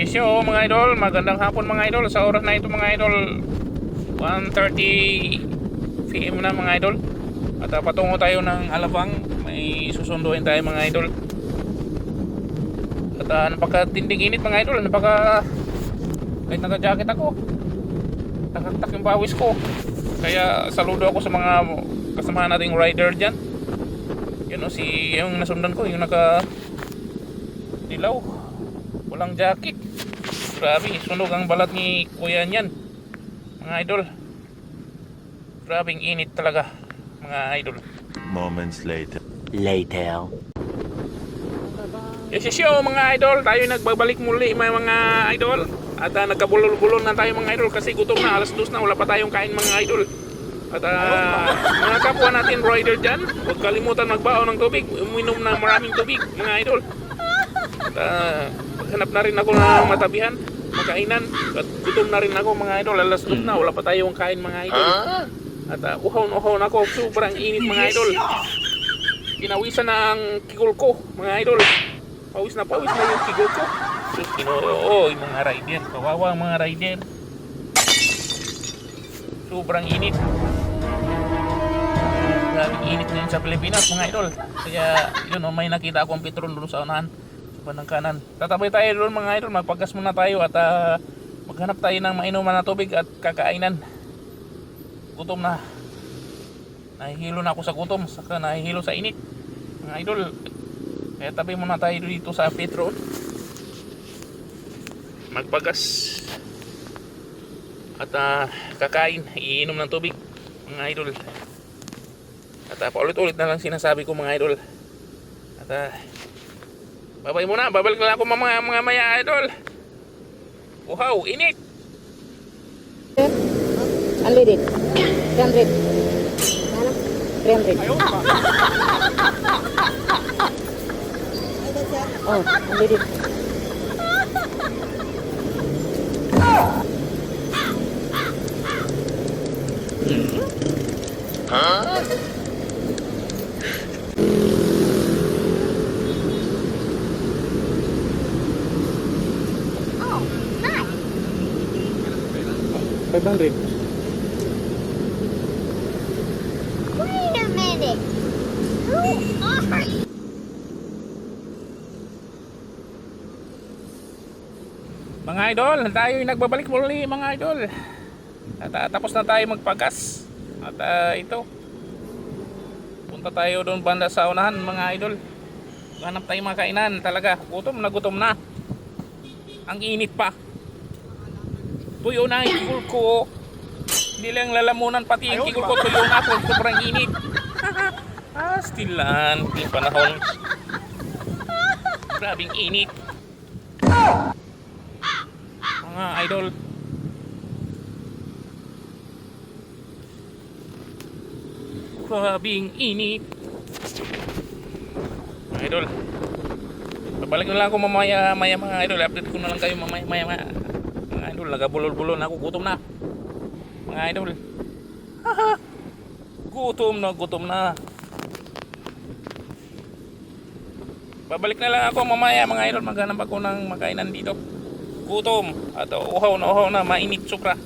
Yes yo mga idol, magandang hapon mga idol. Sa oras na ito mga idol, 1:30 PM na mga idol. At patungo tayo ng Alabang. May susunduin tayo mga idol. At napakatinding init mga idol. Kahit naka-jacket ako, nakaktak yung pawis ko. Kaya saludo ako sa mga kasama nating rider dyan. Yun o, yung nasundan ko, yung naka-dilaw, walang jacket. Grabe, sunog ang balat ni kuya niyan mga idol. Grabing init talaga mga idol. Moments later. Yes yo mga idol, tayo nagbabalik muli mga idol. At nagkabulol-bulol na tayo mga idol kasi gutom na, alas 2 na, wala pa tayong kain mga idol. At mga kapwa natin rider dyan, huwag kalimutan magbaon ng tubig, uminom ng maraming tubig mga idol. At hanap na rin ako ng matabihan, makainan. At gutom na rin ako mga idol, alas 2 na, wala pa tayong kain mga idol. At uhaw na ako, sobrang init mga idol. Pinawisan na ang kigol ko mga idol. Pawis na yung kigol ko. Sus, yung mga rider, kawawa ang mga rider. Sobrang init. Grabing init na yun sa Pilipinas mga idol. Kaya yun, may nakita akong petrol doon sa unahan, sa bandang kanan. Tatabay tayo doon mga idol, magpagas muna tayo at maghanap tayo ng mainuman na tubig at kakainan. Gutom na. Nahihilo na ako sa gutom, saka nahihilo sa init mga idol. Kaya tabi muna tayo dito sa petrol, magpagas at kakain, iinom ng tubig mga idol. At paulit-ulit na lang sinasabi ko mga idol. At babay muna, babalik lang ako mga maya idol. Wow, init. Unleaded. 300. Ano? 300. Oh, unleaded. Oh, nice. 500. Wait a minute. Who are you? Mga idol, tayo yung nagbabalik muli mga idol. At tapos na tayo magpagas. At ito, punta tayo doon banda sa unahan mga idol. Hanap tayo mga kainan talaga. Gutom na. Ang init pa. Tuyo na yung kigol ko. Hindi lang lalamunan, pati yung kigol ko tuyo na. Sobrang init. Stilan, yung panahon. Grabing init mga idol. Grabing init mga idol. Babalik na lang ako mamaya mga idol. Update ko na lang kayo mamaya mga idol. Nagabulol-bulol na ako, gutom na mga idol. Gutom na. Babalik na lang ako mamaya mga idol. Maghanap ako ng makainan dito. Gutom at uhaw na, mainit sobra.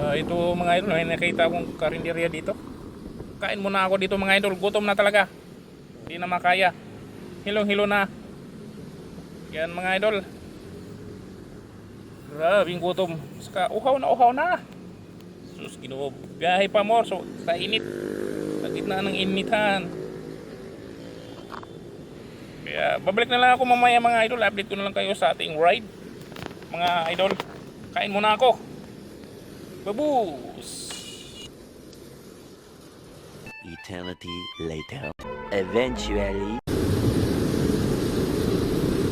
Ito mga idol, may nakita akong karinderya dito. Kain muna ako dito mga idol, gutom na talaga. Hindi na makaya. Hilong-hilo na. Yan mga idol. Grabing gutom. Saka uhaw na. Sus, Ginoo. Biyahe pa more so, sa init. Sa gitna ng initan. Kaya babalik na lang ako mamaya mga idol. Update ko na lang kayo sa ating ride. Mga idol, kain muna ako. Babus! Eternity later. Eventually.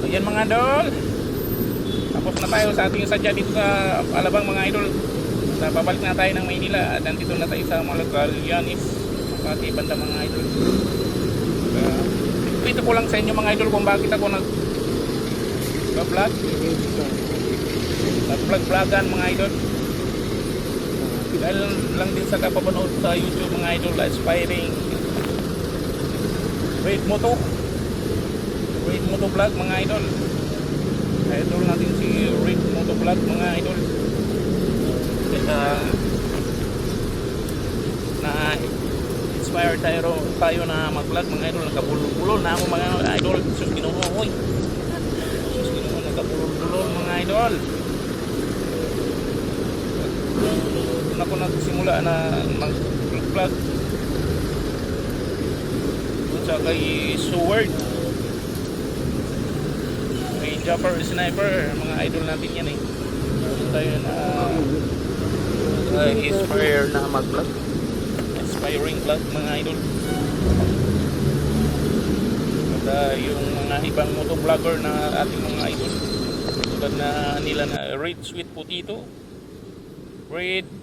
Ayan mga idol. Tapos na tayo sa ating sadya dito sa Alabang mga idol. Babalik na tayo ng Maynila. At nandito na tayo sa Magallanes, Makati banda mga idol. Ito ko lang sa inyo mga idol kung bakit ako nag-vlog. Nag-vlog-vlogan mga idol. Dahil lang din sa kapapanood sa YouTube mga idol, aspiring Raid Moto Vlog mga idol. Idol natin si Raid Moto Vlog mga idol. Na inspire tayo na mag-vlog mga idol. Nagkabulol-bulol na ako mga idol. Sus Ginoo, hoy. Sus Ginoo, nagkabulol-bulol mga idol. Doon ako nagsimula na mag-vlog doon sa kay Sword, kay Jumper Sniper, mga idol natin yan eh. Doon tayo na inspire na mag-vlog, inspiring vlog mga idol. At yung mga ibang motovlogger na ating mga idol tulad na nila na Red Sweet Potato, Red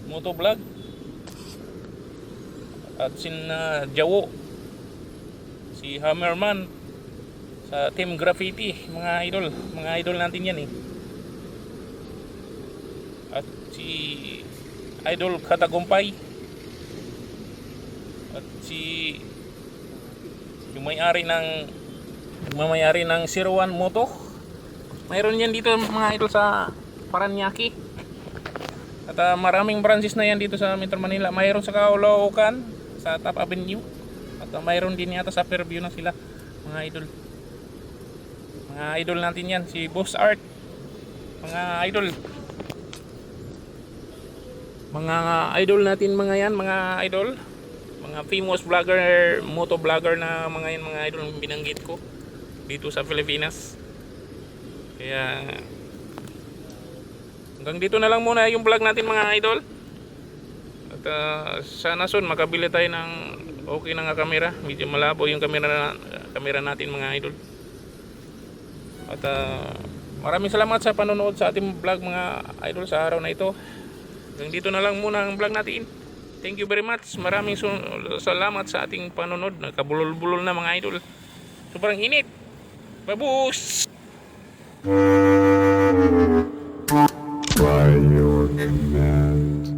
Motovlog, at Jawo, si Hammerman sa Team Graffiti mga idol natin yan eh. At si Idol Katagumpay, at si yung may-ari ng 01 Moto. Mayroon yan dito mga idol sa Paranaque. At maraming branches na yan dito sa Metro Manila. Mayroon sa Caloocan, sa Top Avenue. At mayroon din yata sa Fairview na sila mga idol. Mga idol natin yan, si Boss Art. Mga idol. Mga idol natin mga yan, mga idol. Mga famous vlogger, moto vlogger na mga yan mga idol binanggit ko dito sa Pilipinas. Kaya hanggang dito na lang muna yung vlog natin mga idol. At sana soon makabili tayo ng okay na nga kamera. Medyo malabo yung kamera natin mga idol. At maraming salamat sa panonood sa ating vlog mga idol sa araw na ito. Hanggang dito na lang muna ang vlog natin. Thank you very much. Maraming salamat sa ating panonood. Nagkabulol-bulol na mga idol. Sobrang init. Babus! By your command.